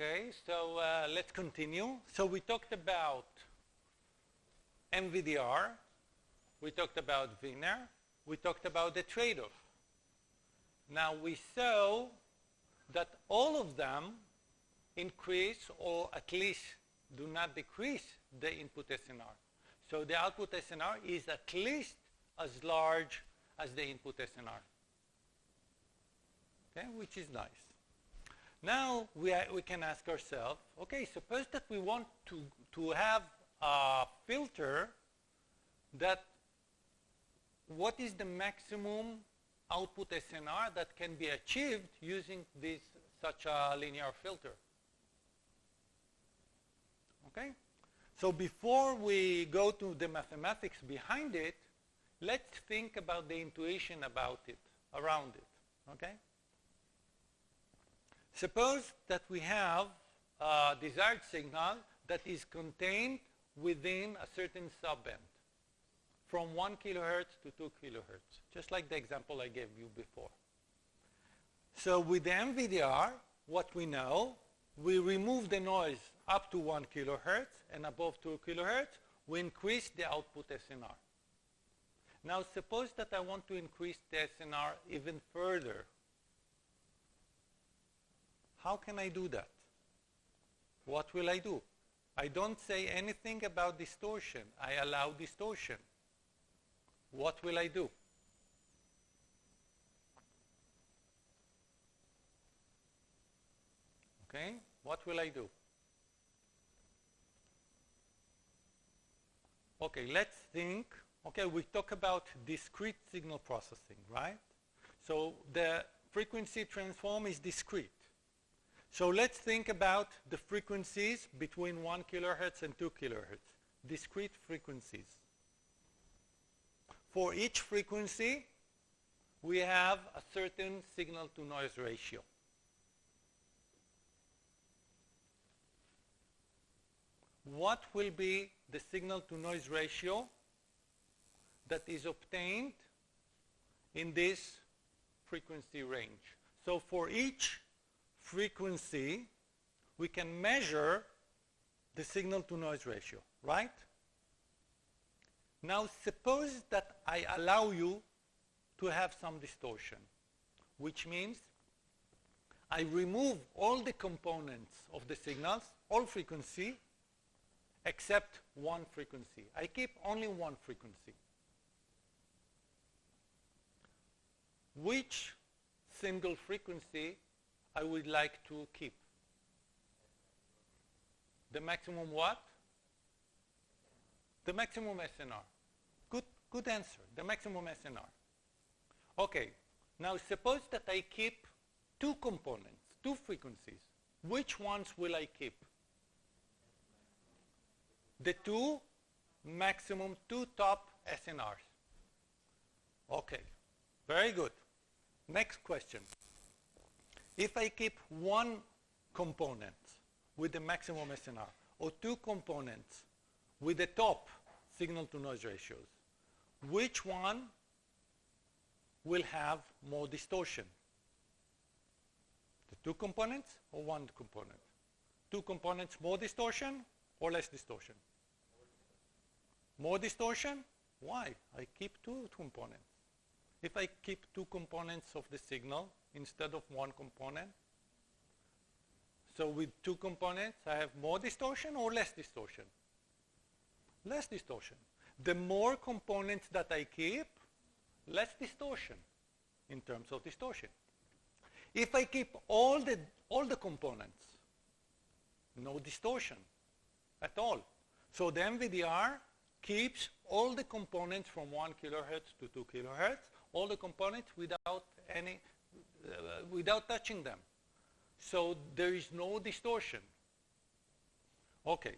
Okay, so let's continue. So we talked about MVDR, we talked about Wiener, we talked about the trade-off. Now we saw that all of them increase or at least do not decrease the input SNR. So the output SNR is at least as large as the input SNR, okay, which is nice. Now we can ask ourselves, okay, suppose that we want to have a filter that what is the maximum output SNR that can be achieved using such a linear filter. Okay? So before we go to the mathematics behind it, let's think about the intuition about it, around it. Okay? Suppose that we have a desired signal that is contained within a certain subband from 1 kilohertz to 2 kilohertz, just like the example I gave you before. So with the MVDR, what we know, we remove the noise up to 1 kilohertz, and above 2 kilohertz, we increase the output SNR. Now suppose that I want to increase the SNR even further. How can I do that? What will I do? I don't say anything about distortion. I allow distortion. What will I do? Okay, what will I do? Okay, let's think. Okay, we talk about discrete signal processing, right? So the frequency transform is discrete. So let's think about the frequencies between 1 kilohertz and 2 kilohertz, discrete frequencies. For each frequency, we have a certain signal-to-noise ratio. What will be the signal-to-noise ratio that is obtained in this frequency range? So for each frequency, we can measure the signal-to-noise ratio, right? Now suppose that I allow you to have some distortion, which means I remove all the components of the signals, all frequency, except one frequency. I keep only one frequency. Which single frequency I would like to keep? The maximum what? The maximum SNR. Good answer. The maximum SNR. Okay. Now suppose that I keep two components, two frequencies. Which ones will I keep? The two top SNRs. Okay. Very good. Next question. If I keep one component with the maximum SNR or two components with the top signal-to-noise ratios, which one will have more distortion? The two components or one component? Two components, more distortion or less distortion? More distortion? Why? I keep two components. If I keep two components of the signal instead of one component, so with two components, I have more distortion or less distortion? Less distortion. The more components that I keep, less distortion in terms of distortion. If I keep all the components, no distortion at all. So the MVDR keeps all the components from 1 kilohertz to 2 kilohertz, all the components without touching them. So there is no distortion. Okay.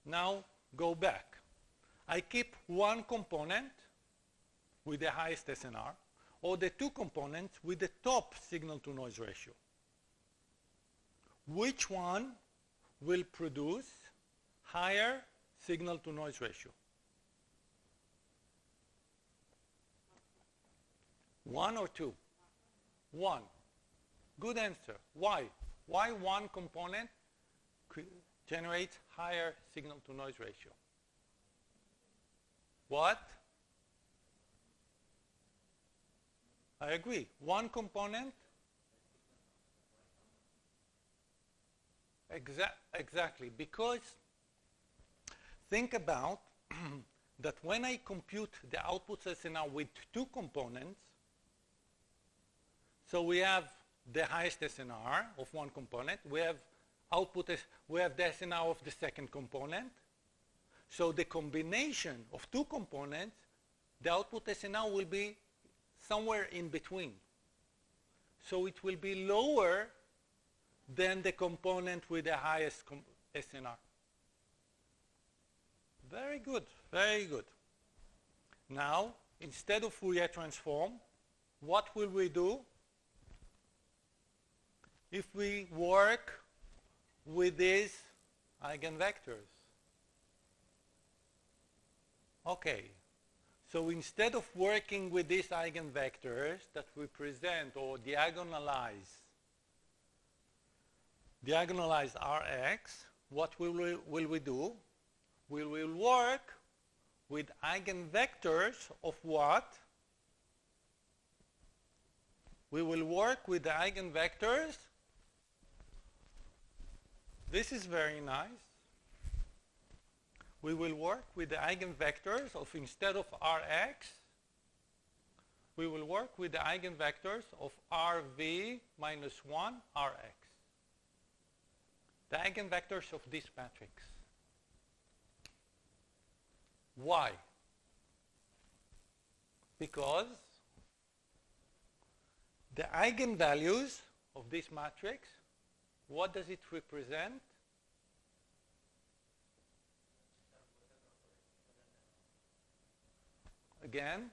Now go back. I keep one component with the highest SNR, or the two components with the top signal-to-noise ratio. Which one will produce higher signal-to-noise ratio? One or two? One. Good answer. Why? Why one component generates higher signal-to-noise ratio? What? I agree. One component. Exactly. Because think about that when I compute the output SNR with two components, so we have the highest SNR of one component, we have we have the SNR of the second component. So the combination of two components, the output SNR will be somewhere in between. So it will be lower than the component with the highest SNR. Very good, very good. Now, instead of Fourier transform, what will we do if we work with these eigenvectors? Okay, so instead of working with these eigenvectors that we present or diagonalize Rx, what will we do? We will work with eigenvectors of what? We will work with the eigenvectors. This is very nice. We will work with the eigenvectors of, instead of Rx, we will work with the eigenvectors of Rv minus 1 Rx. The eigenvectors of this matrix. Why? Because the eigenvalues of this matrix, what does it represent? Again?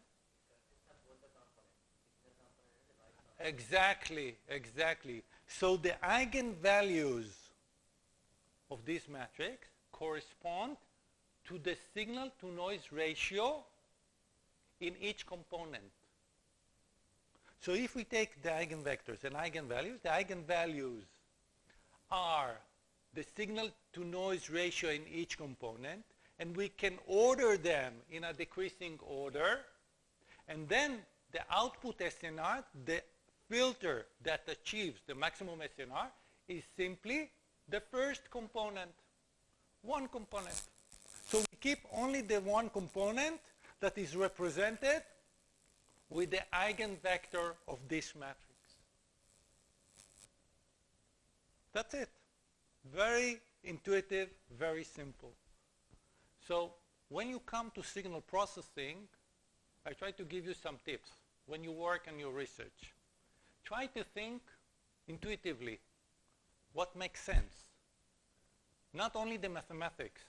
Exactly, exactly. So the eigenvalues of this matrix correspond to the signal-to-noise ratio in each component. So if we take the eigenvectors and eigenvalues, the eigenvalues are the signal-to-noise ratio in each component, and we can order them in a decreasing order, and then the output SNR, the filter that achieves the maximum SNR, is simply the first component, one component. So we keep only the one component that is represented with the eigenvector of this matrix. That's it. Very intuitive, very simple. So when you come to signal processing, I try to give you some tips when you work on your research. Try to think intuitively what makes sense. Not only the mathematics.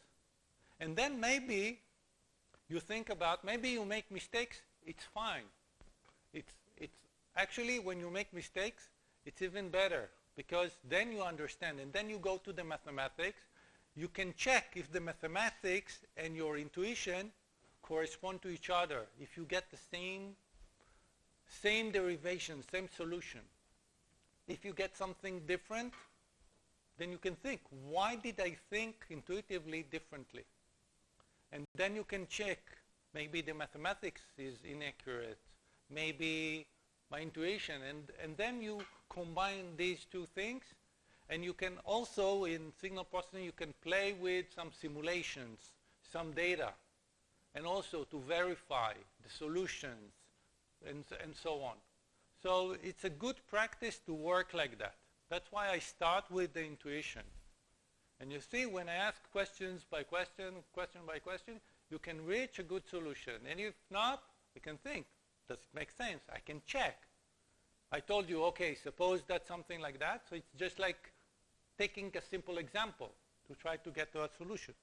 And then maybe you think about, maybe you make mistakes, it's fine. It's actually, when you make mistakes, it's even better, because then you understand, and then you go to the mathematics. You can check if the mathematics and your intuition correspond to each other, if you get the same derivation, same solution. If you get something different, then you can think, why did I think intuitively differently? And then you can check, maybe the mathematics is inaccurate, maybe my intuition, and then you combine these two things, and you can also, in signal processing, you can play with some simulations, some data, and also to verify the solutions, and so on. So it's a good practice to work like that. That's why I start with the intuition. And you see, when I ask questions by question, question by question, you can reach a good solution. And if not, you can think, does it make sense? I can check. I told you, okay, suppose that's something like that. So it's just like taking a simple example to try to get to a solution.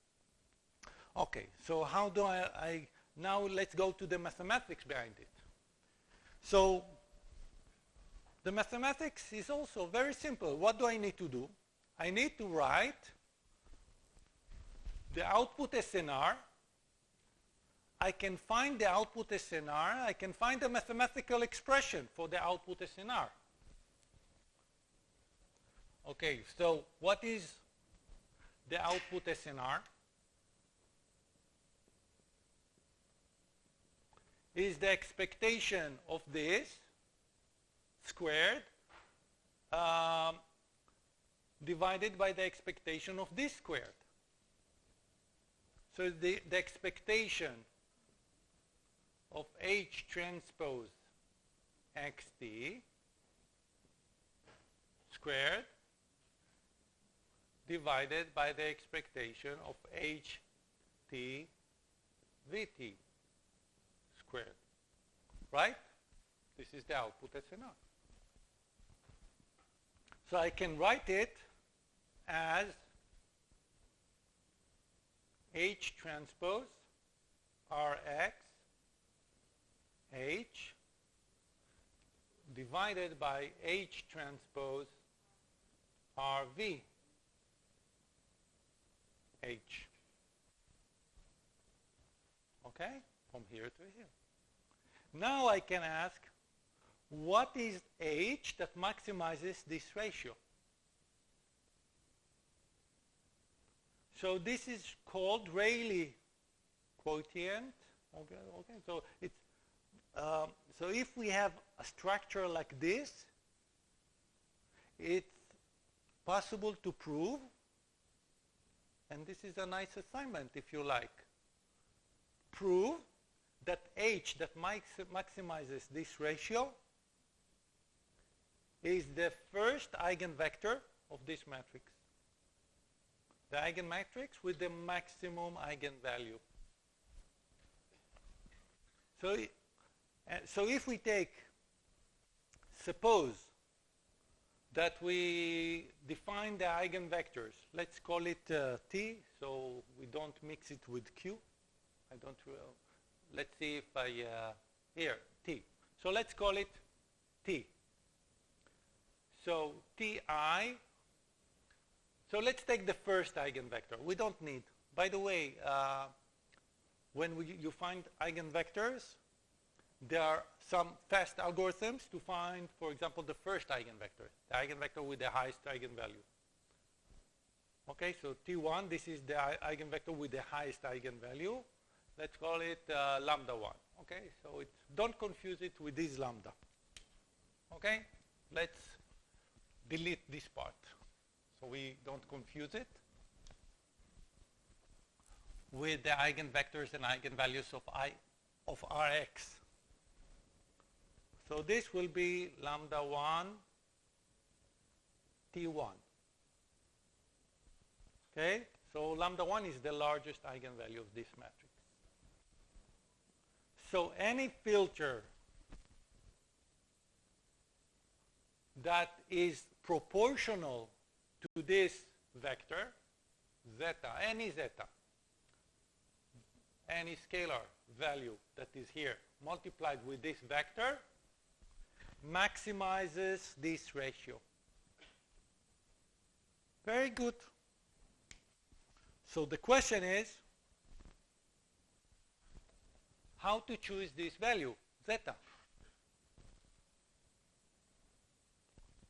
Okay, so how do I now let's go to the mathematics behind it. So the mathematics is also very simple. What do I need to do? I need to write the output SNR. I can find the output SNR. I can find a mathematical expression for the output SNR. Okay, so what is the output SNR? Is the expectation of this squared divided by the expectation of this squared. So the expectation of H transpose XT squared divided by the expectation of HT VT squared. Right? This is the output SNR. So I can write it as H transpose Rx H divided by H transpose RV H. Okay? From here to here. Now I can ask, what is H that maximizes this ratio? So this is called Rayleigh quotient. Okay. So it's so if we have a structure like this, it's possible to prove, and this is a nice assignment if you like, prove that H that maximizes this ratio is the first eigenvector of this matrix. The eigenmatrix with the maximum eigenvalue. So if we take, suppose that we define the eigenvectors, let's call it T, so we don't mix it with Q. Let's see if here, T. So let's call it T. So Ti, so let's take the first eigenvector. We don't need, by the way, when you find eigenvectors, there are some fast algorithms to find, for example, the first eigenvector, the eigenvector with the highest eigenvalue. Okay, so T1, this is the eigenvector with the highest eigenvalue. Let's call it lambda 1. Okay, so don't confuse it with this lambda. Okay, let's delete this part so we don't confuse it with the eigenvectors and eigenvalues of Rx. So this will be lambda 1 T1. Okay, so lambda 1 is the largest eigenvalue of this matrix. So any filter that is proportional to this vector, zeta, any scalar value that is here multiplied with this vector, maximizes this ratio. Very good. So the question is, how to choose this value, zeta?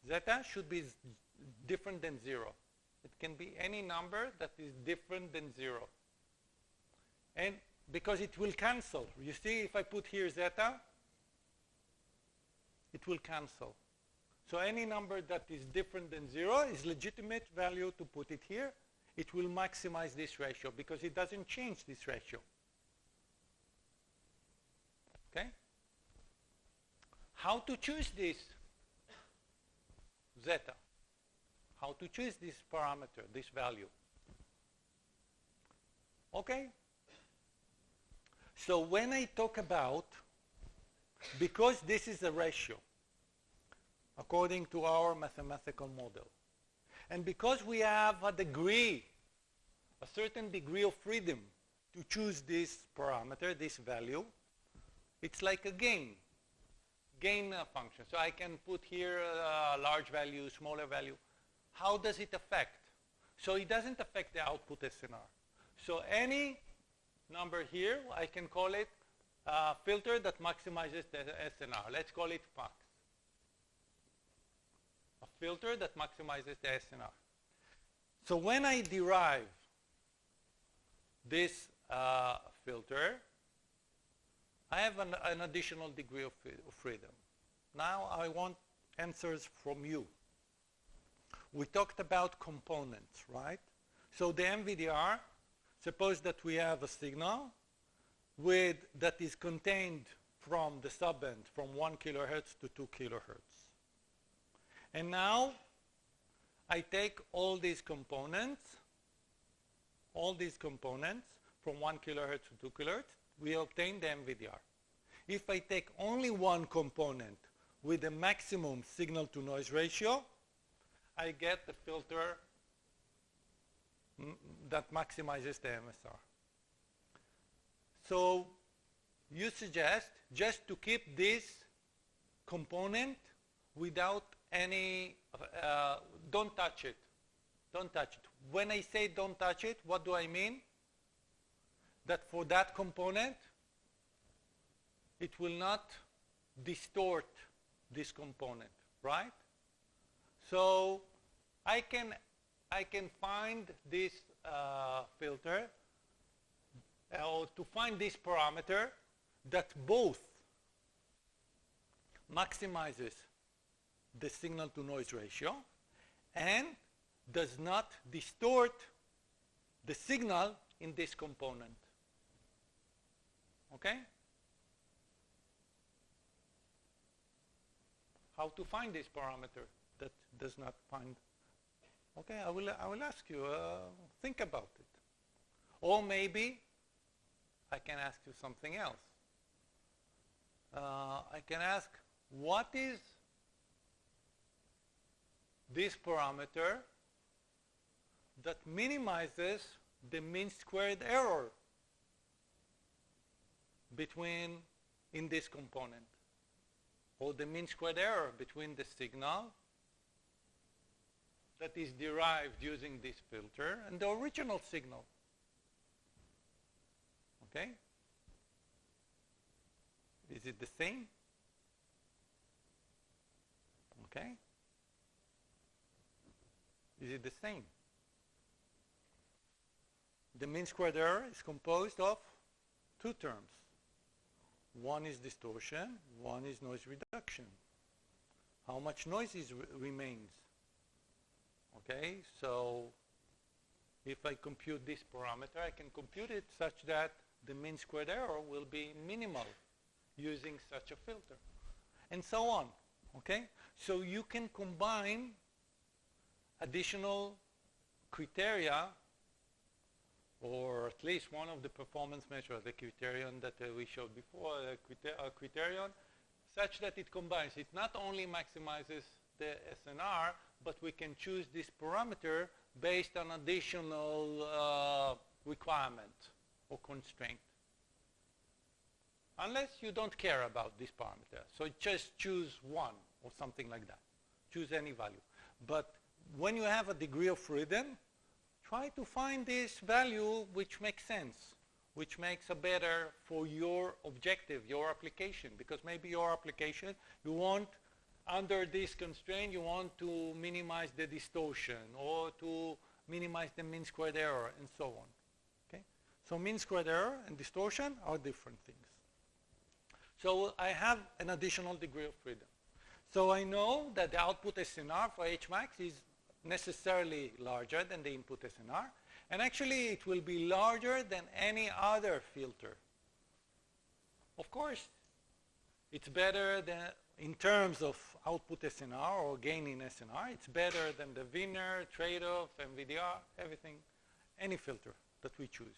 Zeta should be different than 0. It can be any number that is different than 0. And because it will cancel. You see, if I put here zeta, it will cancel. So any number that is different than 0 is legitimate value to put it here. It will maximize this ratio because it doesn't change this ratio. Okay? How to choose this zeta? How to choose this parameter, this value? Okay? So when I talk about, because this is a ratio, according to our mathematical model, and because we have a certain degree of freedom to choose this parameter, this value, it's like a gain function. So I can put here a large value, smaller value. How does it affect? So it doesn't affect the output SNR. So any number here, I can call it a filter that maximizes the SNR. Let's call it max. A filter that maximizes the SNR. So when I derive this filter, I have an additional degree of freedom. Now I want answers from you. We talked about components, right? So the MVDR, suppose that we have a signal that is contained from the subband from 1 kilohertz to 2 kilohertz. And now I take all these components from 1 kilohertz to 2 kilohertz, we obtain the MVDR. If I take only one component with a maximum signal to noise ratio, I get the filter that maximizes the MSR. So you suggest just to keep this component without any, don't touch it. Don't touch it. When I say don't touch it, what do I mean? That for that component, it will not distort this component, right? So I can find this filter, or to find this parameter that both maximizes the signal to noise ratio and does not distort the signal in this component. Okay? How to find this parameter that does not find? Okay, I will ask you, think about it. Or maybe I can ask you something else. I can ask, what is this parameter that minimizes the mean squared error in this component, or the mean squared error between the signal that is derived using this filter and the original signal. Okay? Is it the same? Okay? Is it the same? The mean squared error is composed of two terms. One is distortion, one is noise reduction. How much noise remains? Okay, so if I compute this parameter, I can compute it such that the mean squared error will be minimal using such a filter, and so on. Okay, so you can combine additional criteria, or at least one of the performance measures, the criterion that we showed before, a criterion, such that it combines. It not only maximizes the SNR, but we can choose this parameter based on additional requirement or constraint. Unless you don't care about this parameter. So just choose one or something like that. Choose any value. But when you have a degree of freedom, try to find this value which makes sense, which makes it better for your objective, your application. Because maybe your application, you want, under this constraint, you want to minimize the distortion or to minimize the mean squared error and so on. Okay? So mean squared error and distortion are different things. So I have an additional degree of freedom. So I know that the output SNR for Hmax is necessarily larger than the input SNR, and actually it will be larger than any other filter. Of course, it's better than, in terms of output SNR or gain in SNR, it's better than the Wiener, trade-off, MVDR, everything, any filter that we choose.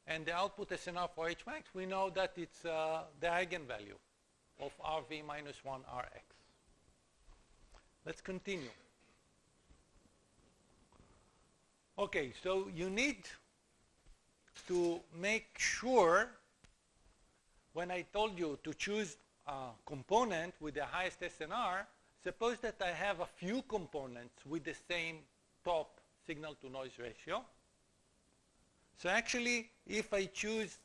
And the output SNR for Hmax, we know that it's the eigenvalue of RV minus 1 Rx. Let's continue. Okay, so you need to make sure, when I told you to choose a component with the highest SNR, suppose that I have a few components with the same top signal to noise ratio. So actually, if I choose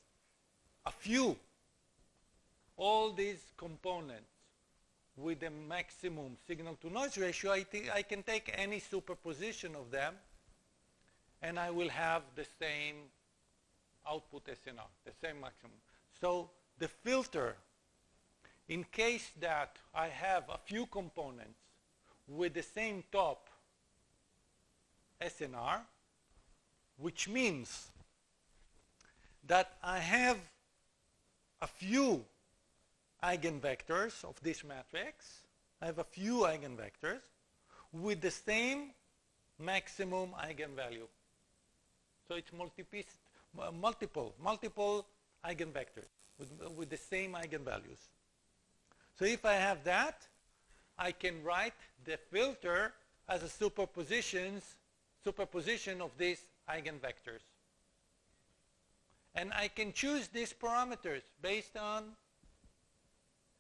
a few, all these components with the maximum signal-to-noise ratio, I can take any superposition of them, and I will have the same output SNR, the same maximum. So the filter, in case that I have a few components with the same top SNR, which means that I have a few eigenvectors of this matrix. I have a few eigenvectors with the same maximum eigenvalue. So it's multiple eigenvectors with the same eigenvalues. So if I have that, I can write the filter as a superposition of these eigenvectors. And I can choose these parameters based on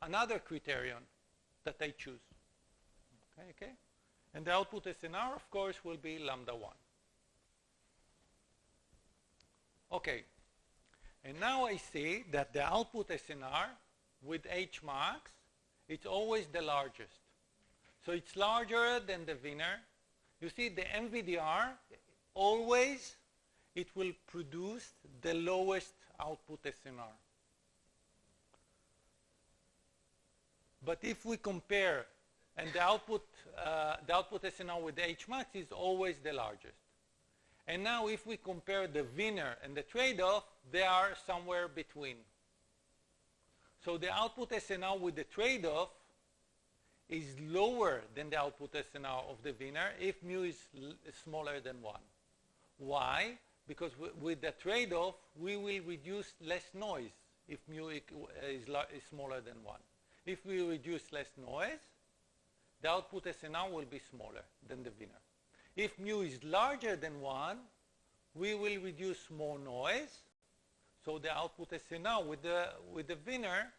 another criterion that I choose. Okay? And the output SNR, of course, will be lambda 1. Okay. And now I see that the output SNR with H max, it's always the largest. So it's larger than the Wiener. You see, the MVDR, always it will produce the lowest output SNR. But if we compare, and the output SNR with the H max is always the largest. And now if we compare the Wiener and the trade-off, they are somewhere between. So the output SNR with the trade-off is lower than the output SNR of the Wiener if mu is smaller than 1. Why? Because with the trade-off, we will reduce less noise if mu is smaller than 1. If we reduce less noise, the output SNR will be smaller than the Wiener. If mu is larger than 1, we will reduce more noise. So the output SNR with the Wiener,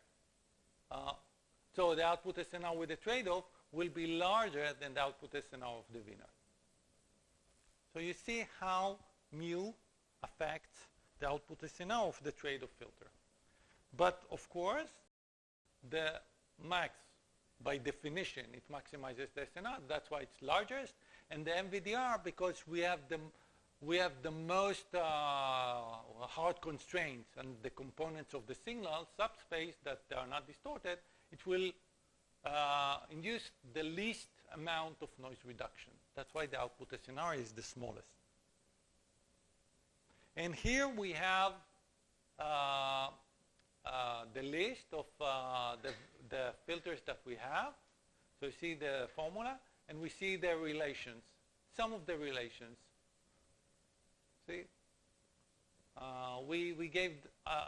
so the output SNR with the trade-off will be larger than the output SNR of the Wiener. So you see how mu affects the output SNR of the trade-off filter. But of course, the max, by definition, it maximizes the SNR. That's why it's largest. And the MVDR, because we have the most hard constraints and the components of the signal subspace that are not distorted, it will induce the least amount of noise reduction. That's why the output SNR is the smallest. And here we have the list of the filters that we have. So you see the formula, and we see the relations, some of the relations. See? We gave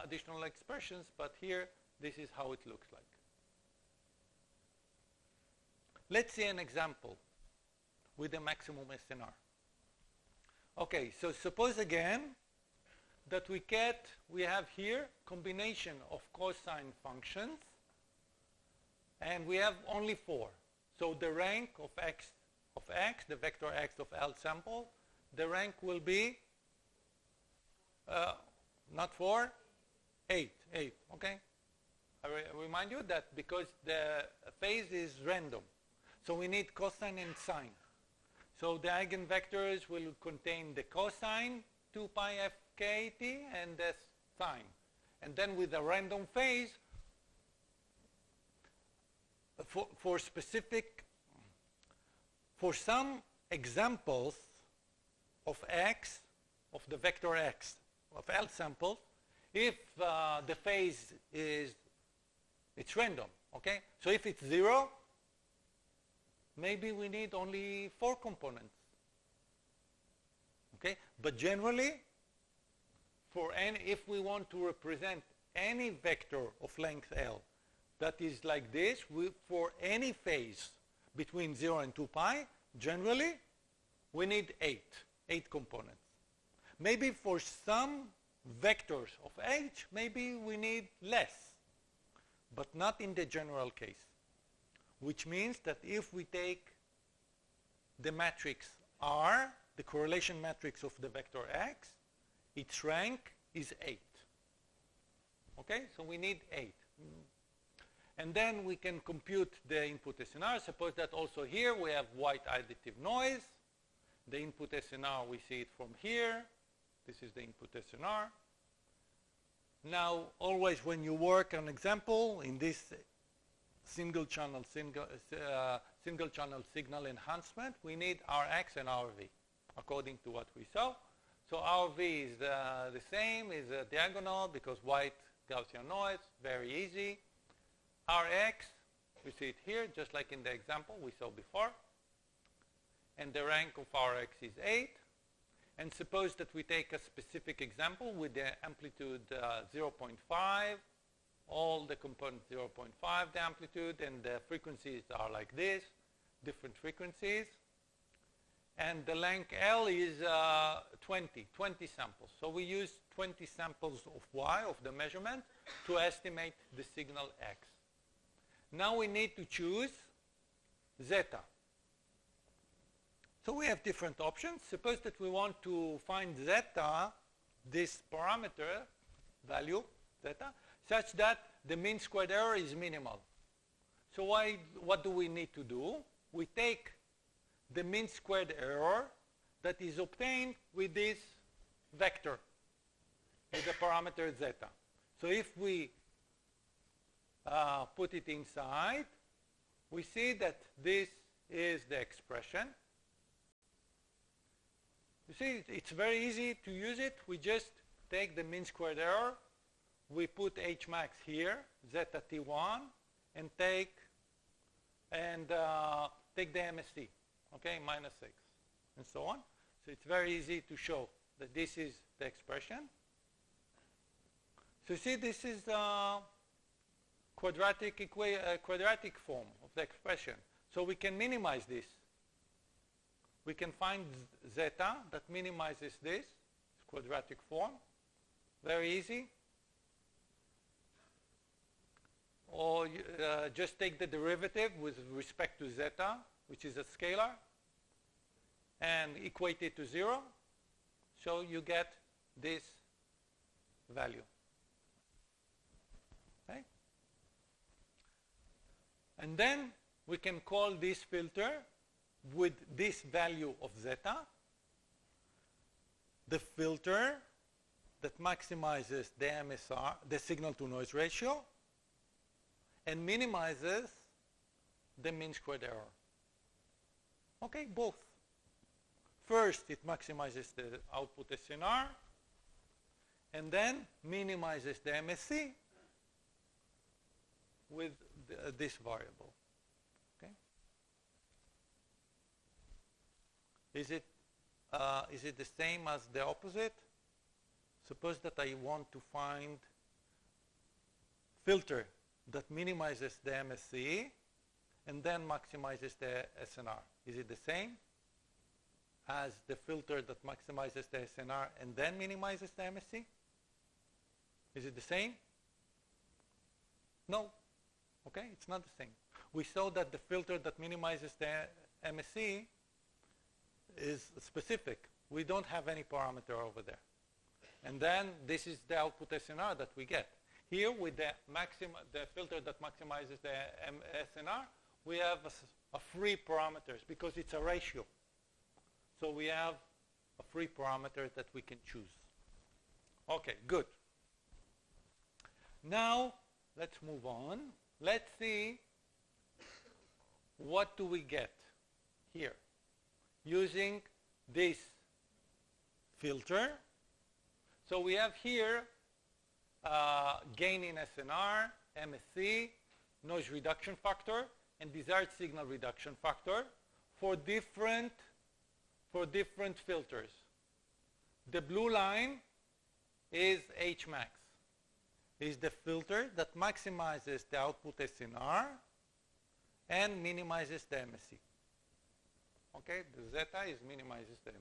additional expressions, but here, this is how it looks like. Let's see an example with the maximum SNR. Okay, so suppose again that we have here combination of cosine functions, and we have only 4. So the rank of x, the vector x of L sample, the rank will be not 4, 8, okay? I remind you that because the phase is random, so we need cosine and sine. So the eigenvectors will contain the cosine 2 pi fkt and the sine. And then with a random phase, for some examples of x, of the vector x, of L samples, if the phase it's random, okay? So if it's 0, maybe we need only 4 components, okay? But generally, if we want to represent any vector of length L that is like this, for any phase between 0 and 2 pi, generally, we need 8 components. Maybe for some vectors of H, maybe we need less, but not in the general case, which means that if we take the matrix R, the correlation matrix of the vector X, its rank is 8. Okay, so we need 8. And then we can compute the input SNR. Suppose that also here we have white additive noise. The input SNR, we see it from here. This is the input SNR. Now, always when you work on example in this single channel signal enhancement, we need Rx and Rv according to what we saw. So Rv is the same, is a diagonal because white Gaussian noise, very easy. Rx, we see it here, just like in the example we saw before. And the rank of Rx is 8. And suppose that we take a specific example with the amplitude 0.5, all the components 0.5, the amplitude, and the frequencies are like this, different frequencies. And the length L is 20 samples. So we use 20 samples of Y, of the measurement, to estimate the signal X. Now we need to choose zeta. So we have different options. Suppose that we want to find zeta, this parameter value, zeta, such that the mean squared error is minimal. So what do we need to do? We take the mean squared error that is obtained with this vector, with the parameter zeta. So if we put it inside, we see that this is the expression. You see, it's very easy to use it. We just take the mean squared error, we put H max here, zeta T1, and take the MSE, okay, -6, and so on. So it's very easy to show that this is the expression. So you see, this is the quadratic form of the expression. So we can minimize this. We can find zeta that minimizes this quadratic form. Very easy. Or just take the derivative with respect to zeta, which is a scalar, and equate it to 0. So you get this value. Okay? And then we can call this filter with this value of zeta, the filter that maximizes the MSR, the signal to noise ratio, and minimizes the mean squared error. Okay, both. First, it maximizes the output SNR, and then minimizes the MSE with this variable. Okay. Is it the same as the opposite? Suppose that I want to find filter that minimizes the MSE and then maximizes the SNR. Is it the same as the filter that maximizes the SNR and then minimizes the MSE? Is it the same? No. Okay, it's not the same. We saw that the filter that minimizes the MSE is specific. We don't have any parameter over there. And then this is the output SNR that we get. Here with the filter that maximizes the SNR, we have a free parameters because it's a ratio. So we have a free parameter that we can choose. Okay, good. Now let's move on. Let's see what do we get here using this filter. So we have here gain in SNR, MSE, noise reduction factor, and desired signal reduction factor for different filters. The blue line is H max. Is the filter that maximizes the output SNR and minimizes the MSE. Okay, the zeta is minimizes the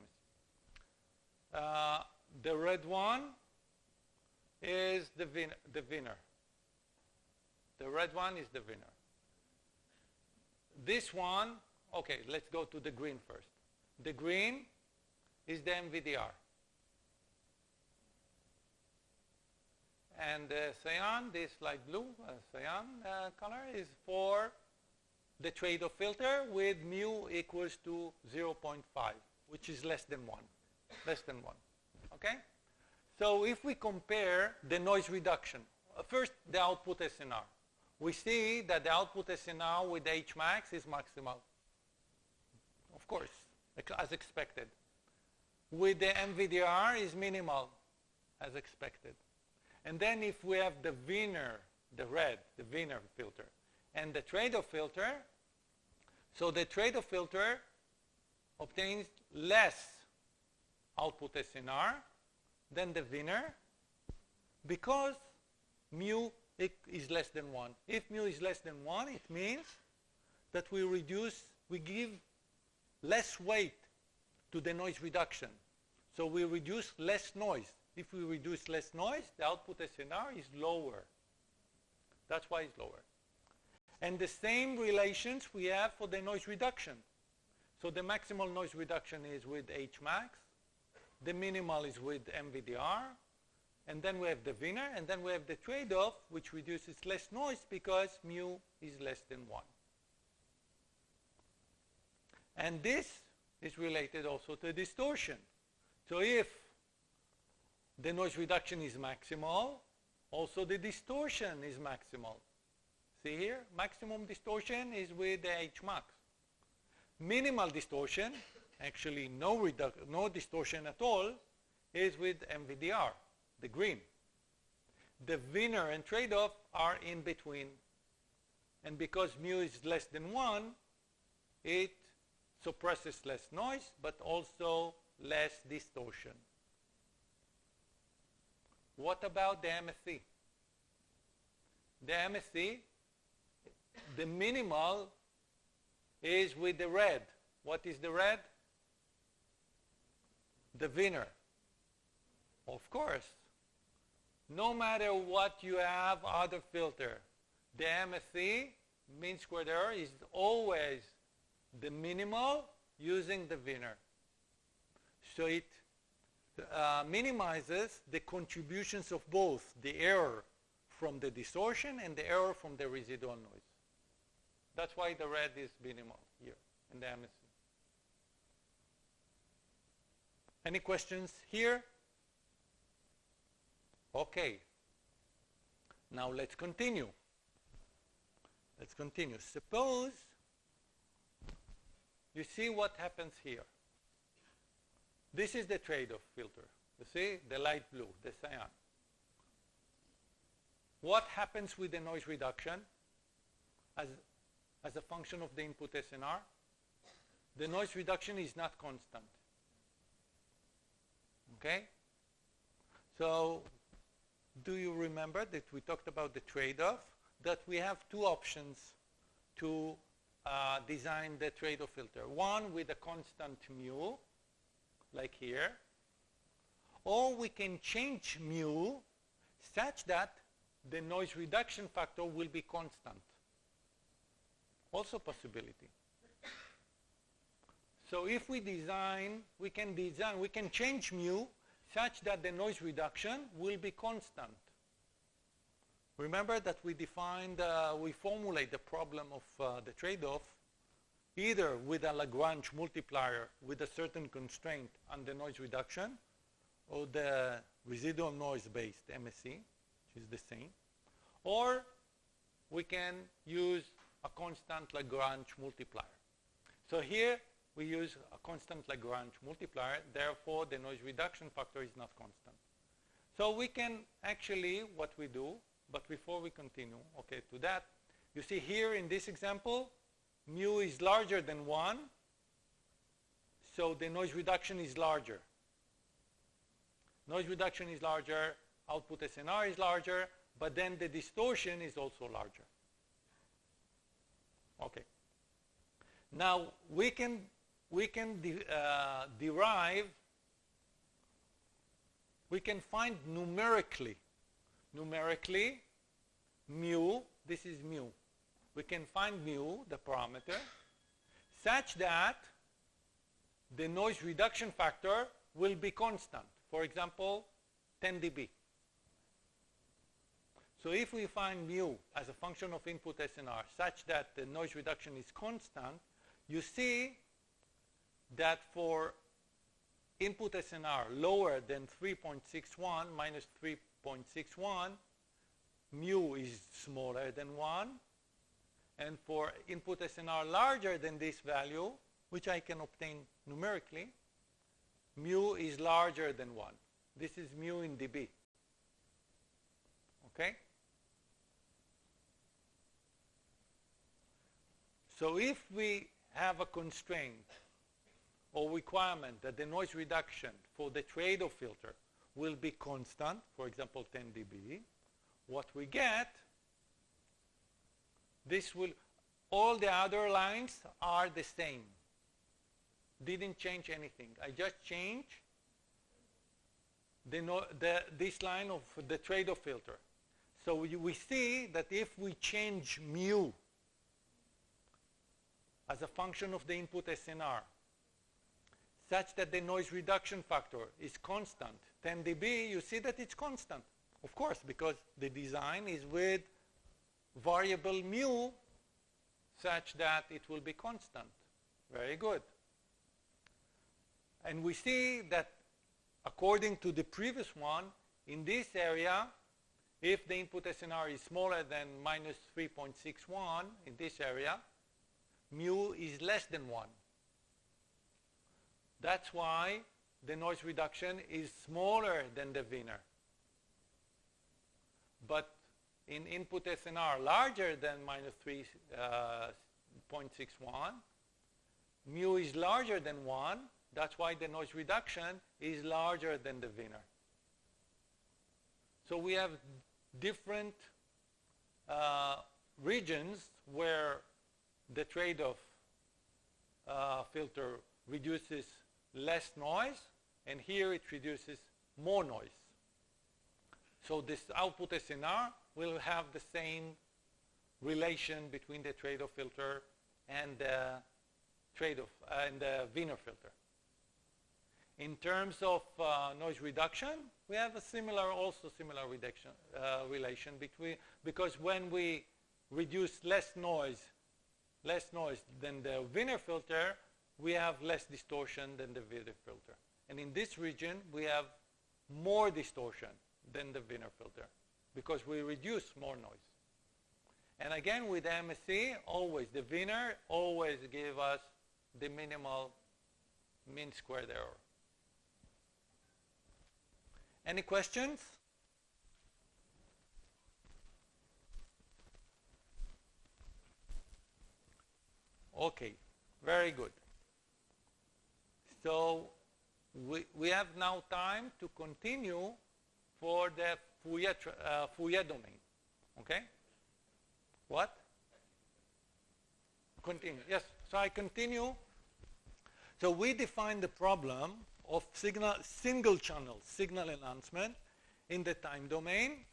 MSE. The red one is the winner. The red one is the winner. This one, okay, let's go to the green first. The green is the MVDR. And cyan, this light blue, cyan color, is for the trade-off filter with mu equals to 0.5, which is less than 1. Less than 1. Okay? So if we compare the noise reduction, first the output SNR. We see that the output SNR with H max is maximal. Of course, as expected. With the MVDR is minimal, as expected. And then if we have the Wiener, the red, the Wiener filter, and the trade-off filter, so the trade-off filter obtains less output SNR than the Wiener because mu is less than 1. If mu is less than 1, it means that we give less weight to the noise reduction. So we reduce less noise. If we reduce less noise, the output SNR is lower. That's why it's lower. And the same relations we have for the noise reduction. So the maximal noise reduction is with H max. The minimal is with MVDR. And then we have the Wiener. And then we have the trade-off, which reduces less noise because mu is less than 1. And this is related also to distortion. So if the noise reduction is maximal, also the distortion is maximal. See here, maximum distortion is with the H max. Minimal distortion, actually no distortion at all, is with MVDR, the green. The Wiener and trade-off are in between. And because mu is less than 1, it suppresses less noise, but also less distortion. What about the MSE? The MSE, the minimal is with the red. What is the red? The Wiener. Of course. No matter what you have other filter, the MSE, mean squared error, is always the minimal using the Wiener. So it minimizes the contributions of both the error from the distortion and the error from the residual noise. That's why the red is minimal here in the MSE. Any questions here? Okay. Now let's continue. Let's continue. Suppose you see what happens here. This is the trade-off filter. You see the light blue, the cyan. What happens with the noise reduction as a function of the input SNR? The noise reduction is not constant. Okay? So do you remember that we talked about the trade-off? That we have two options to design the trade-off filter. One with a constant mu, like here, or we can change mu such that the noise reduction factor will be constant. Also possibility. So if we design, we can change mu such that the noise reduction will be constant. Remember that we defined, we formulate the problem of the trade-off either with a Lagrange multiplier with a certain constraint on the noise reduction or the residual noise-based MSE, which is the same, or we can use a constant Lagrange multiplier. So here we use a constant Lagrange multiplier, therefore the noise reduction factor is not constant. So we can actually, what we do, but before we continue, okay, to that, you see here in this example, mu is larger than 1, so the noise reduction is larger. Noise reduction is larger, output SNR is larger, but then the distortion is also larger. Okay. Now we can derive, we can find numerically mu, this is mu. We can find mu, the parameter, such that the noise reduction factor will be constant. For example, 10 dB. So if we find mu as a function of input SNR such that the noise reduction is constant, you see that for input SNR lower than 3.61 minus 3.61, mu is smaller than 1. And for input SNR larger than this value, which I can obtain numerically, mu is larger than 1. This is mu in dB. Okay? So if we have a constraint or requirement that the noise reduction for the trade-off filter will be constant, for example 10 dB, what we get, this will, all the other lines are the same. Didn't change anything. I just changed this line of the trade-off filter. So we see that if we change mu as a function of the input SNR, such that the noise reduction factor is constant, 10 dB, you see that it's constant. Of course, because the design is with variable mu such that it will be constant. Very good. And we see that according to the previous one, in this area, if the input SNR is smaller than minus 3.61 in this area, mu is less than 1. That's why the noise reduction is smaller than the Wiener. But in input SNR larger than minus 3.61, mu is larger than 1. That's why the noise reduction is larger than the Wiener. So we have different regions where the trade-off filter reduces less noise, and here it reduces more noise. So this output SNR will have the same relation between the trade-off filter and the trade-off and the Wiener filter. In terms of noise reduction, we have a similar relation between, because when we reduce less noise than the Wiener filter, we have less distortion than the Wiener filter. And in this region, we have more distortion than the Wiener filter because we reduce more noise. And again, with the MSE, always the Wiener always give us the minimal mean squared error. Any questions? Okay, very good. So we have now time to continue for the Fourier domain. Okay? What? Continue. Yes. So I continue. So we define the problem of single channel signal enhancement in the time domain.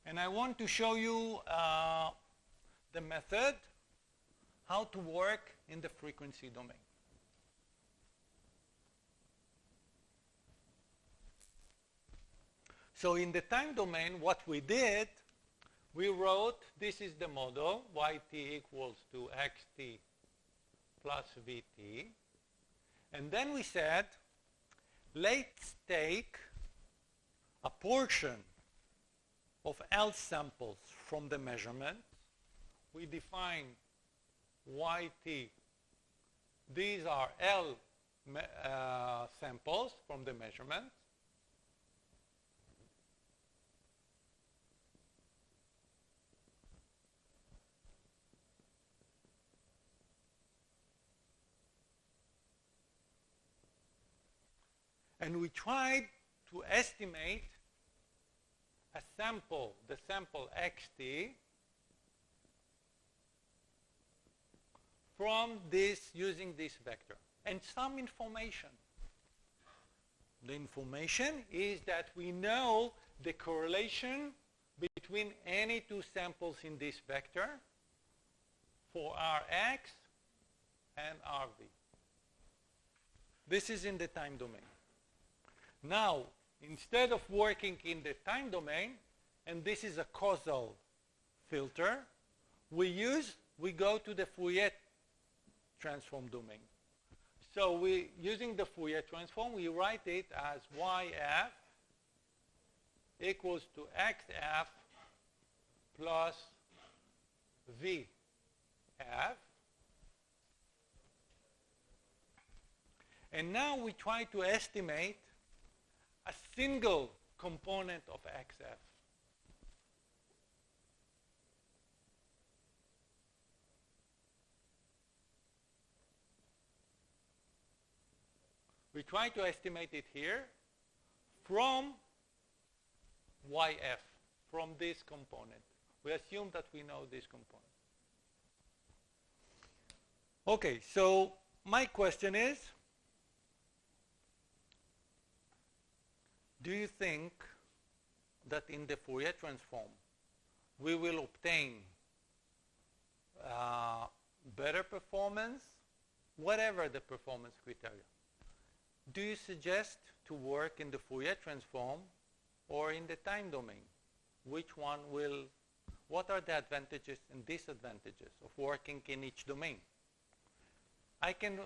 And I want to show you the method how to work in the frequency domain. So in the time domain, what we did, we wrote, this is the model, yt equals to xt plus vt. And then we said, let's take a portion of L samples from the measurement. We define yt. These are L samples from the measurement. And we tried to estimate a sample, the sample xt, from this, using this vector, and some information. The information is that we know the correlation between any two samples in this vector for Rx and Rv. This is in the time domain. Now, instead of working in the time domain, and this is a causal filter, we go to the Fourier transform domain. So using the Fourier transform, we write it as YF equals to XF plus VF. And now we try to estimate a single component of XF. We try to estimate it here from YF, from this component. We assume that we know this component. Okay, so my question is, do you think that in the Fourier transform we will obtain better performance, whatever the performance criteria? Do you suggest to work in the Fourier transform or in the time domain? Which one will, what are the advantages and disadvantages of working in each domain? I can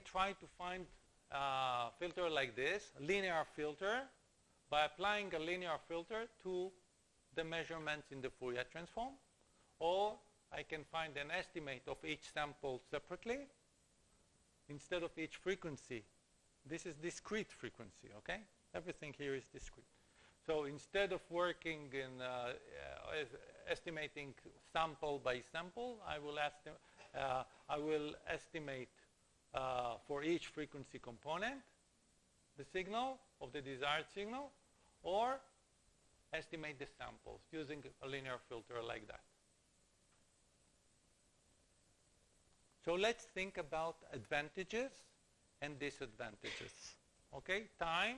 try to find a filter like this, a linear filter, by applying a linear filter to the measurements in the Fourier transform, or I can find an estimate of each sample separately instead of each frequency. This is discrete frequency, okay? Everything here is discrete. So instead of working in estimating sample by sample, I will estimate for each frequency component the signal of the desired signal, or estimate the samples using a linear filter like that. So let's think about advantages and disadvantages. Okay, time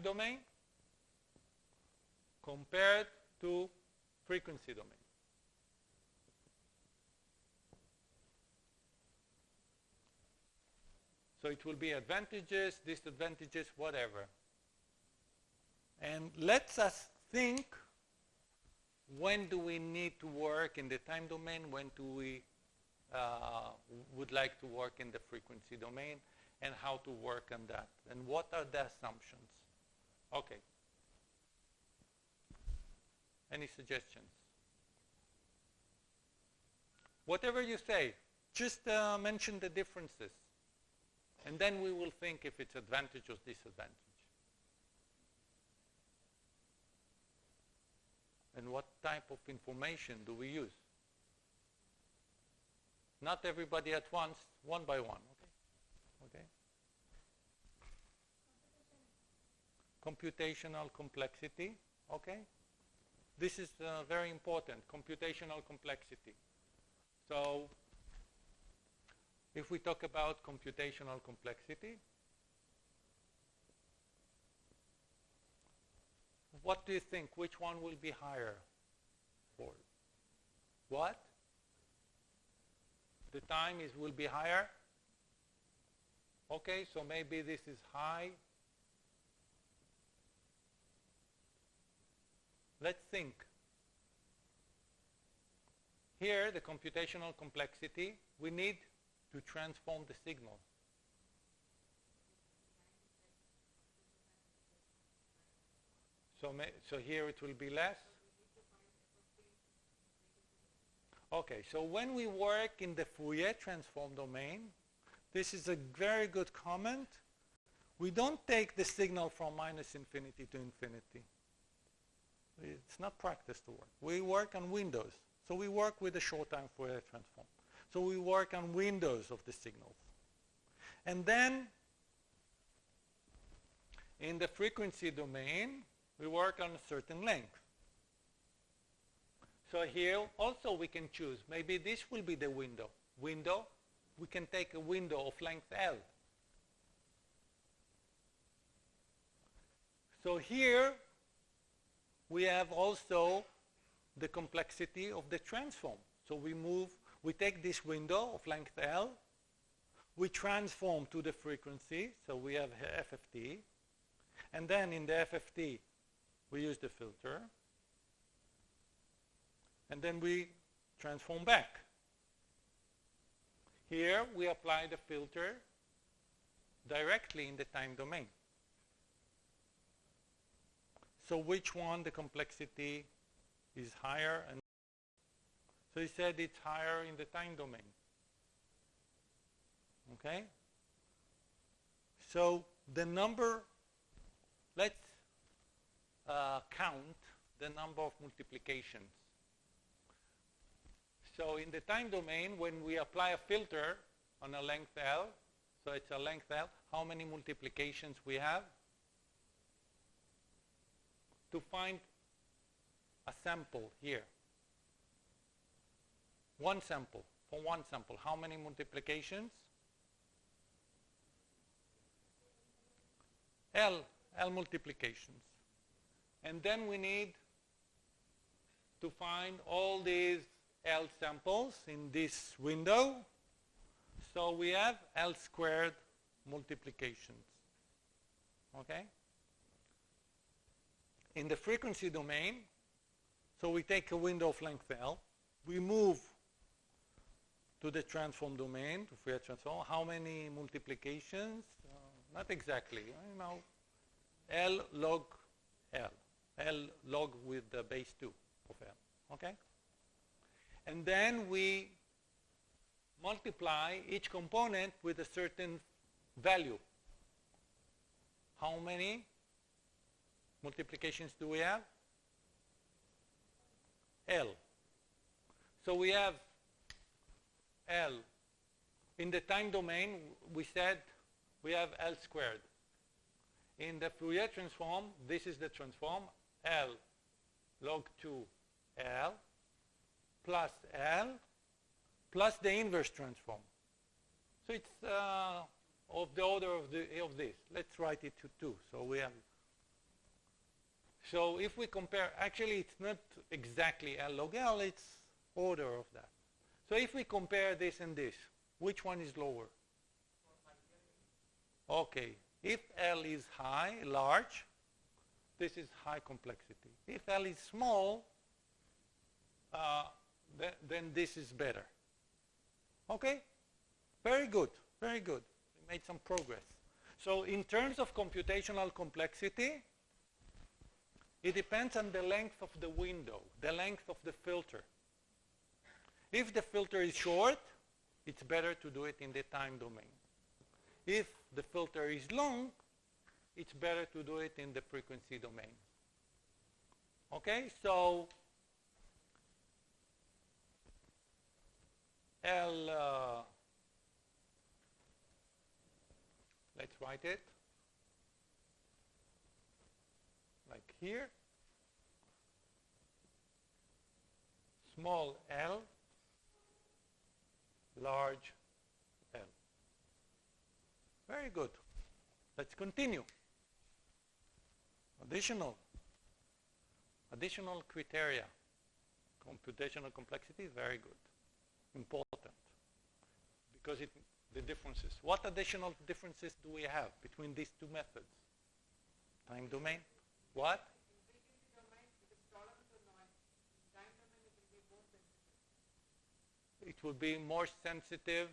domain compared to frequency domain. So it will be advantages, disadvantages, whatever. And let's us think, when do we need to work in the time domain, when do we would like to work in the frequency domain, and how to work on that, and what are the assumptions. Okay. Any suggestions? Whatever you say, just mention the differences, and then we will think if it's advantage or disadvantage. And what type of information do we use? Not everybody at once, one by one. Okay. Computational complexity. Okay. This is very important. Computational complexity. So, if we talk about computational complexity, what do you think? Which one will be higher? For what? The time will be higher. Okay, so maybe this is high. Let's think. Here, the computational complexity, we need to transform the signal. So here it will be less. Okay, so when we work in the Fourier transform domain, this is a very good comment. We don't take the signal from minus infinity to infinity. It's not practice to work. We work on windows. So we work with a short time Fourier transform. So we work on windows of the signals. And then in the frequency domain, we work on a certain length. So here also we can choose. Maybe this will be the window. We can take a window of length L. So here we have also the complexity of the transform. So we take this window of length L, we transform to the frequency, so we have FFT, and then in the FFT we use the filter, and then we transform back. Here we apply the filter directly in the time domain. So which one the complexity is higher? And so he said it's higher in the time domain. Okay? So the number, let's count the number of multiplications. So in the time domain, when we apply a filter on a length L, so it's a length L, how many multiplications we have? To find a sample here. One sample, for one sample, how many multiplications? L multiplications. And then we need to find all these L samples in this window. So we have L squared multiplications. Okay? In the frequency domain, so we take a window of length L, we move to the transform domain, to Fourier transform. How many multiplications? Not exactly, you know, L log L. L log with the base 2 of L, okay? And then we multiply each component with a certain value. How many multiplications do we have? L. So we have L. In the time domain, we said we have L squared. In the Fourier transform, this is the transform, L log 2 L plus L plus the inverse transform. So it's of the order of this. Let's write it to 2. So we have. So if we compare, actually it's not exactly L log L, it's order of that. So if we compare this and this, which one is lower? Okay, if L is high, large, this is high complexity. If L is small, then this is better. Okay? Very good, very good. We made some progress. So in terms of computational complexity, it depends on the length of the window, the length of the filter. If the filter is short, it's better to do it in the time domain. If the filter is long, it's better to do it in the frequency domain. Okay, so L, let's write it like here. Small L, large L. Very good. Let's continue. Additional criteria. Computational complexity is very good. Important. Because the differences. What additional differences do we have between these two methods? Time domain. What? It will be more sensitive.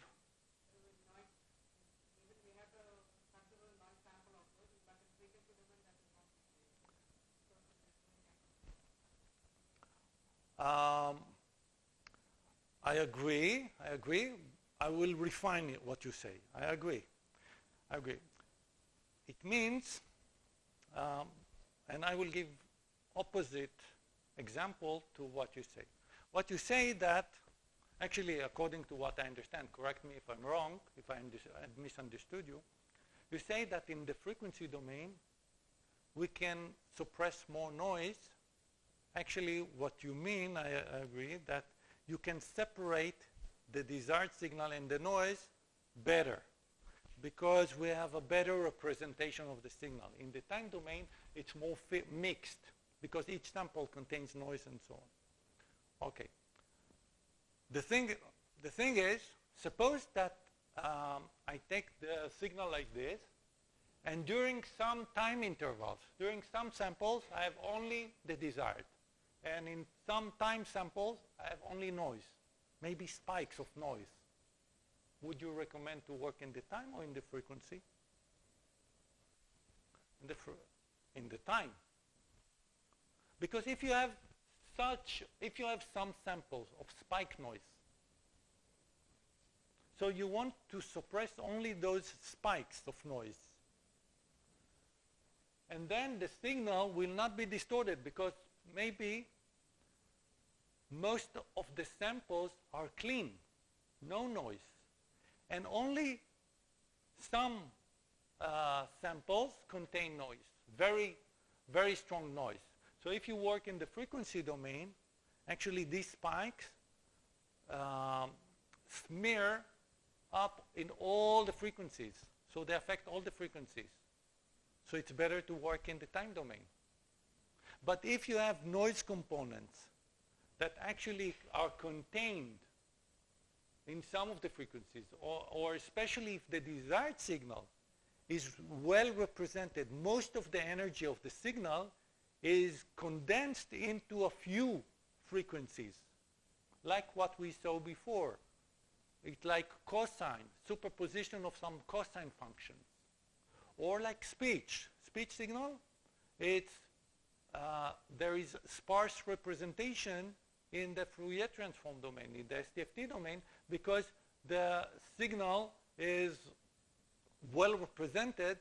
I agree. I will refine it, what you say. I agree. It means, and I will give opposite example to what you say. What you say that, actually, according to what I understand, correct me if I'm wrong, if I misunderstood you, you say that in the frequency domain, we can suppress more noise. Actually, what you mean, I agree, that you can separate the desired signal and the noise better because we have a better representation of the signal. In the time domain, it's more mixed because each sample contains noise and so on. Okay. The thing is, suppose that I take the signal like this, and during some time intervals, during some samples, I have only the desired. And in some time samples, I have only noise, maybe spikes of noise. Would you recommend to work in the time or in the frequency? In the time. Because if you have some samples of spike noise, so you want to suppress only those spikes of noise. And then the signal will not be distorted because maybe most of the samples are clean, no noise. And only some samples contain noise, very, very strong noise. So if you work in the frequency domain, actually these spikes smear up in all the frequencies. So they affect all the frequencies. So it's better to work in the time domain. But if you have noise components that actually are contained in some of the frequencies, or especially if the desired signal is well represented, most of the energy of the signal is condensed into a few frequencies, like what we saw before. It's like cosine, superposition of some cosine functions. Or like speech signal, it's, there is sparse representation in the Fourier transform domain, in the STFT domain, because the signal is well represented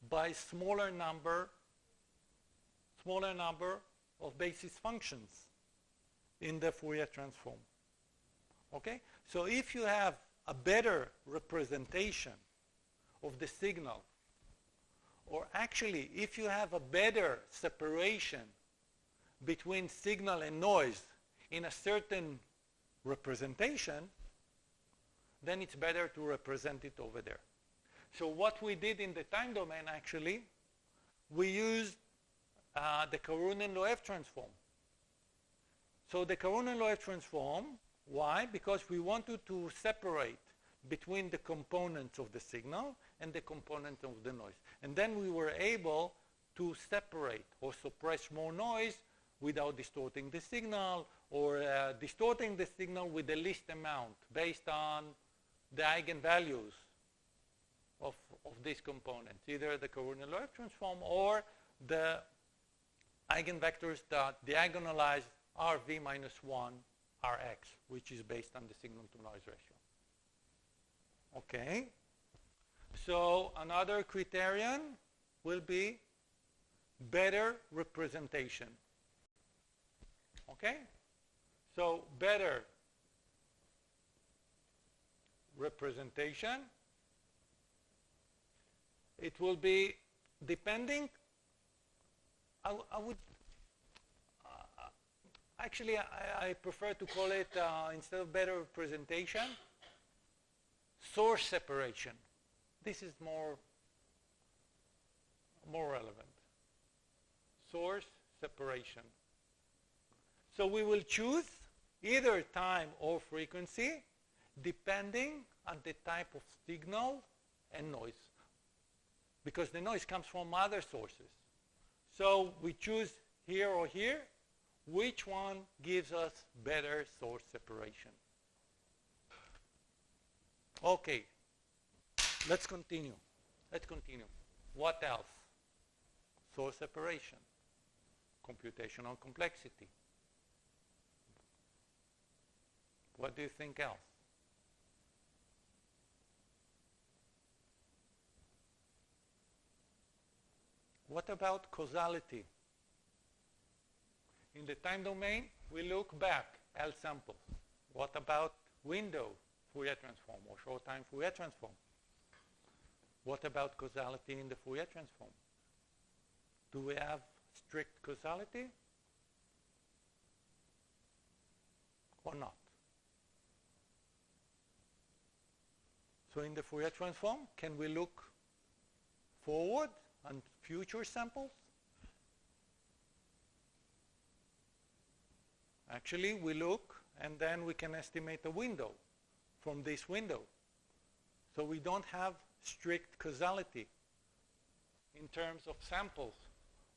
by smaller number of basis functions in the Fourier transform. Okay? So if you have a better representation of the signal, or actually if you have a better separation between signal and noise in a certain representation, then it's better to represent it over there. So what we did in the time domain, actually, we used the Karunen-Loew transform. So the Karunen-Loew transform, why? Because we wanted to separate between the components of the signal and the components of the noise. And then we were able to separate or suppress more noise without distorting the signal, or distorting the signal with the least amount based on the eigenvalues of these components, either the Karunen-Loew transform or the eigenvectors that diagonalize RV minus 1 Rx, which is based on the signal to noise ratio. Okay? So another criterion will be better representation. Okay? So better representation, it will be depending, I would, actually I prefer to call it, instead of better representation, source separation. This is more relevant. Source separation. So we will choose either time or frequency depending on the type of signal and noise, because the noise comes from other sources. So we choose here or here, which one gives us better source separation. Okay, let's continue. Let's continue. What else? Source separation, computational complexity. What do you think else? What about causality? In the time domain, we look back, L samples. What about window Fourier transform or short time Fourier transform? What about causality in the Fourier transform? Do we have strict causality or not? So in the Fourier transform, can we look forward on future samples? Actually, we look and then we can estimate a window from this window. So we don't have strict causality in terms of samples.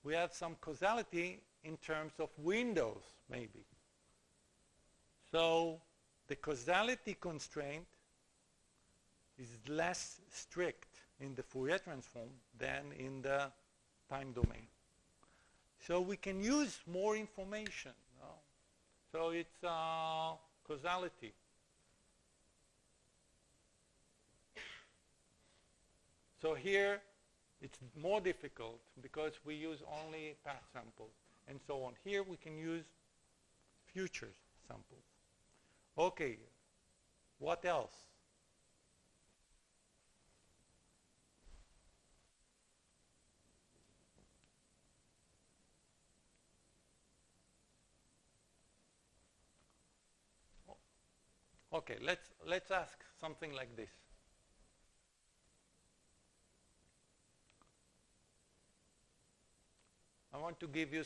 We have some causality in terms of windows, maybe. So the causality constraint is less strict in the Fourier transform than in the time domain. So we can use more information. No? So it's causality. So here it's more difficult because we use only past samples and so on. Here we can use future samples. Okay, what else? Okay, let's ask something like this. I want to give you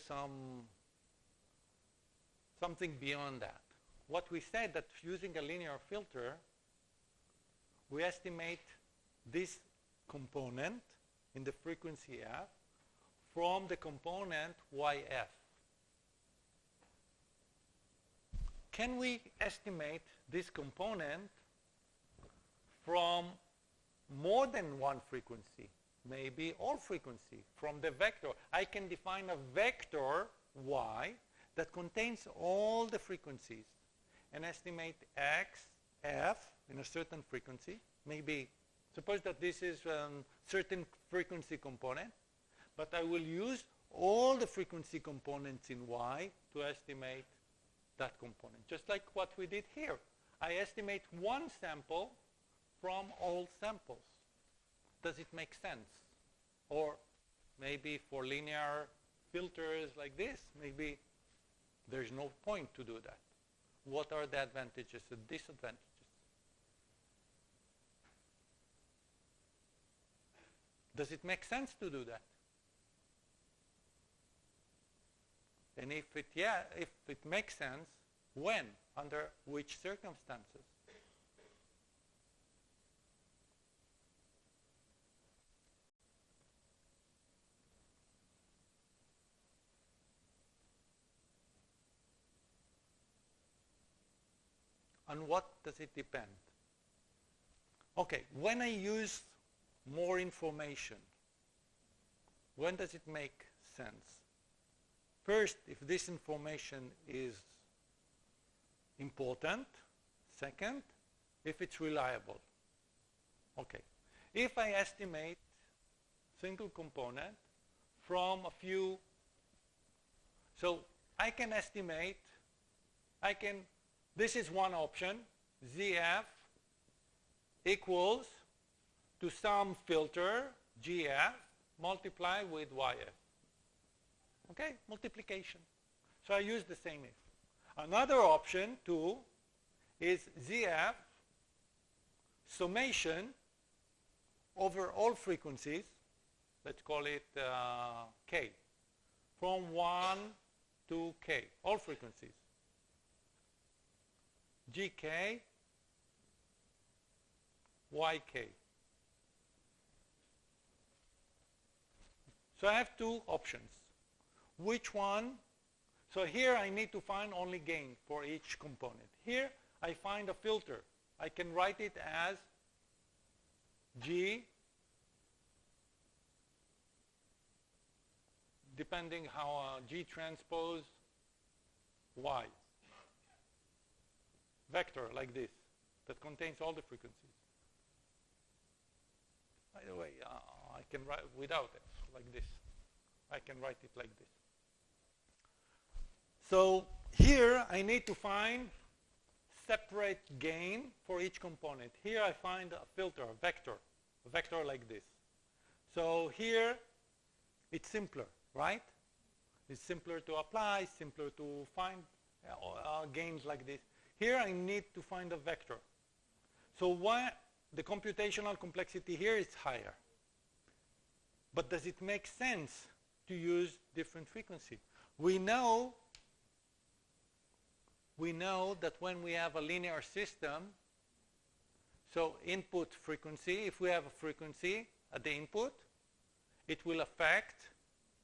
something beyond that. What we said that using a linear filter, we estimate this component in the frequency f from the component yf. Can we estimate this component from more than one frequency? Maybe all frequency from the vector. I can define a vector y that contains all the frequencies and estimate x, f in a certain frequency. Maybe suppose that this is a certain frequency component, but I will use all the frequency components in y to estimate that component, just like what we did here. I estimate one sample from all samples. Does it make sense? Or maybe for linear filters like this, maybe there's no point to do that. What are the advantages and disadvantages? Does it make sense to do that? And if it makes sense, when? Under which circumstances? On what does it depend? Okay, when I use more information, when does it make sense? First, if this information is important. Second, if it's reliable. Okay. If I estimate single component from a few, so I can estimate, this is one option, ZF equals to some filter, GF, multiply with YF. Okay, multiplication. So I use the same if. Another option, too, is ZF summation over all frequencies, let's call it K, from 1 to K, all frequencies. GK, YK. So I have two options. Which one? So here I need to find only gain for each component. Here I find a filter. I can write it as G, depending how G transpose Y. Vector like this that contains all the frequencies. By the way, I can write without it like this. I can write it like this. So here I need to find separate gain for each component. Here I find a filter, a vector like this. So here it's simpler, right? It's simpler to apply, simpler to find gains like this. Here I need to find a vector. So why the computational complexity here is higher. But does it make sense to use different frequency? We know that when we have a linear system, So input frequency, if we have a frequency at the input, it will affect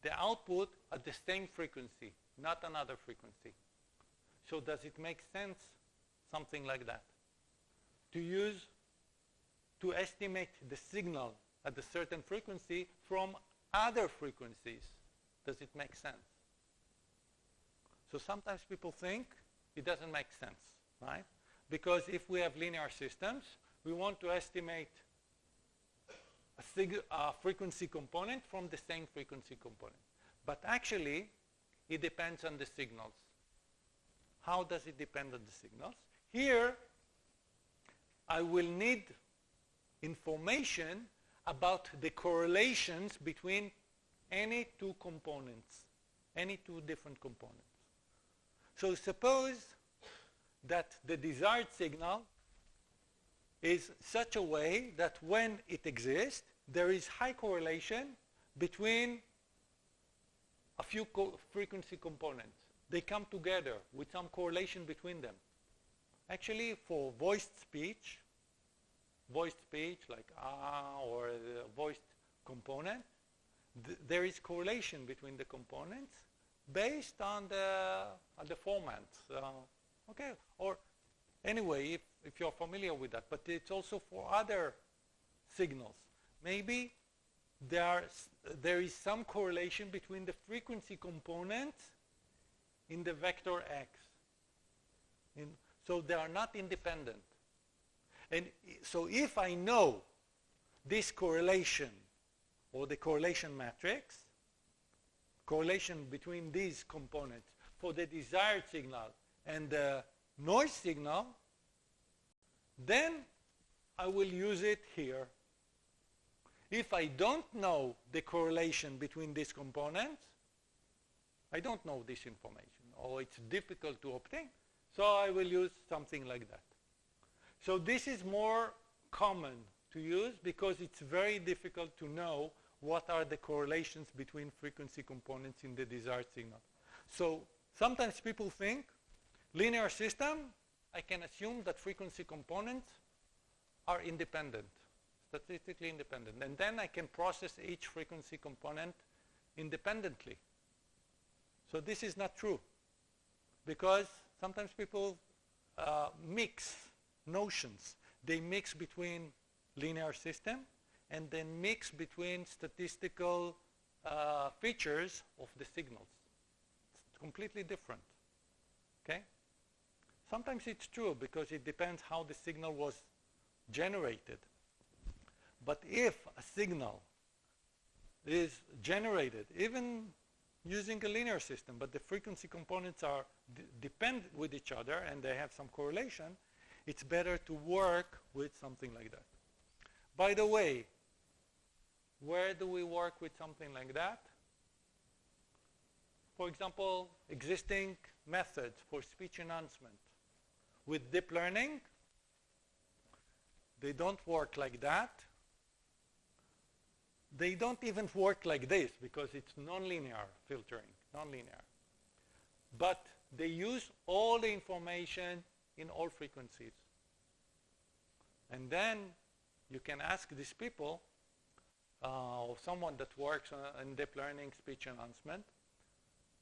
the output at the same frequency, not another frequency. So does it make sense, something like that? To estimate the signal at a certain frequency from other frequencies. Does it make sense? So sometimes people think it doesn't make sense, right? Because if we have linear systems, we want to estimate a frequency component from the same frequency component. But actually, it depends on the signals. How does it depend on the signals? Here, I will need information about the correlations between any two components, any two different components. So suppose that the desired signal is such a way that when it exists, there is high correlation between a few frequency components. They come together with some correlation between them. Actually, for voiced speech like ah or the voiced component, there is correlation between the components based on the format. Okay, or anyway, if you're familiar with that, but it's also for other signals. Maybe there is some correlation between the frequency components in the vector x. So they are not independent. And so if I know this correlation or the correlation matrix, correlation between these components for the desired signal and the noise signal, then I will use it here. If I don't know the correlation between these components, I don't know this information, or it's difficult to obtain, so I will use something like that. So this is more common to use because it's very difficult to know what are the correlations between frequency components in the desired signal. So sometimes people think, linear system, I can assume that frequency components are independent, statistically independent. And then I can process each frequency component independently. So this is not true, because sometimes people mix notions. They mix between linear system and then mix between statistical features of the signals. It's completely different. Okay? Sometimes it's true because it depends how the signal was generated. But if a signal is generated, even using a linear system, but the frequency components are depend with each other and they have some correlation, it's better to work with something like that. By the way, where do we work with something like that? For example, existing methods for speech enhancement. With deep learning, they don't work like that. They don't even work like this because it's nonlinear filtering, nonlinear. But they use all the information in all frequencies. And then you can ask these people, or someone that works on deep learning speech enhancement,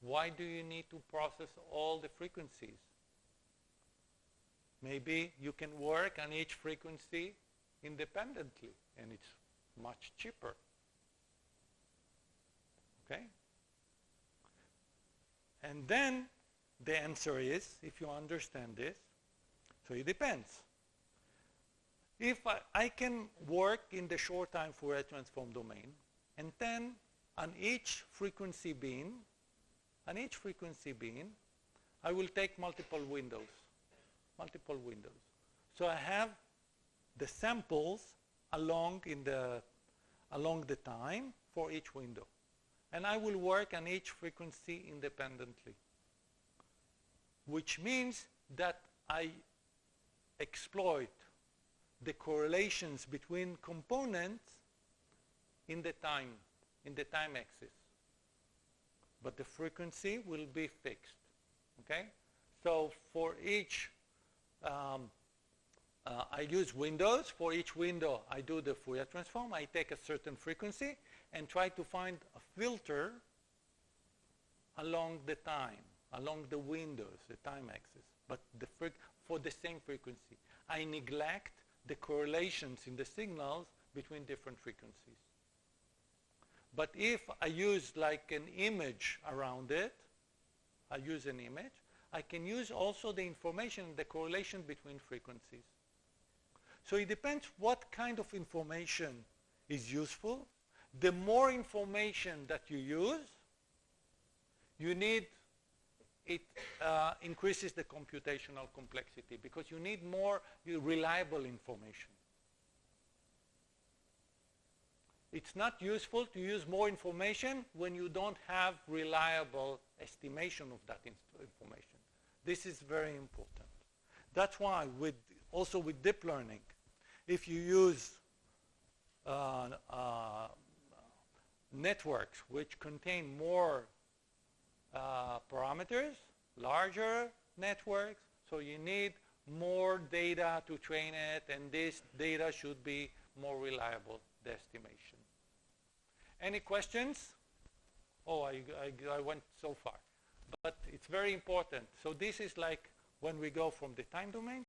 why do you need to process all the frequencies? Maybe you can work on each frequency independently, and it's much cheaper. Okay? And then the answer is, if you understand this, so it depends. If I can work in the short time Fourier transform domain, and then on each frequency bin, I will take multiple windows. So I have the samples along the time for each window. And I will work on each frequency independently, which means that I exploit the correlations between components in the time axis. But the frequency will be I use windows. For each window, I do the Fourier transform. I take a certain frequency and try to find a filter along the time, along the windows, the time axis, but for the same frequency. I neglect the correlations in the signals between different frequencies. But if I use like an image around it, I use an image, I can use also the information, the correlation between frequencies. So it depends what kind of information is useful. The more information that you use, it increases the computational complexity because you need more reliable information. It's not useful to use more information when you don't have reliable estimation of that information. This is very important. That's why also with deep learning, if you use networks which contain more parameters, larger networks, so you need more data to train it, and this data should be more reliable, the estimation. Any questions? Oh, I went so far. But it's very important. So this is like when we go from the time domain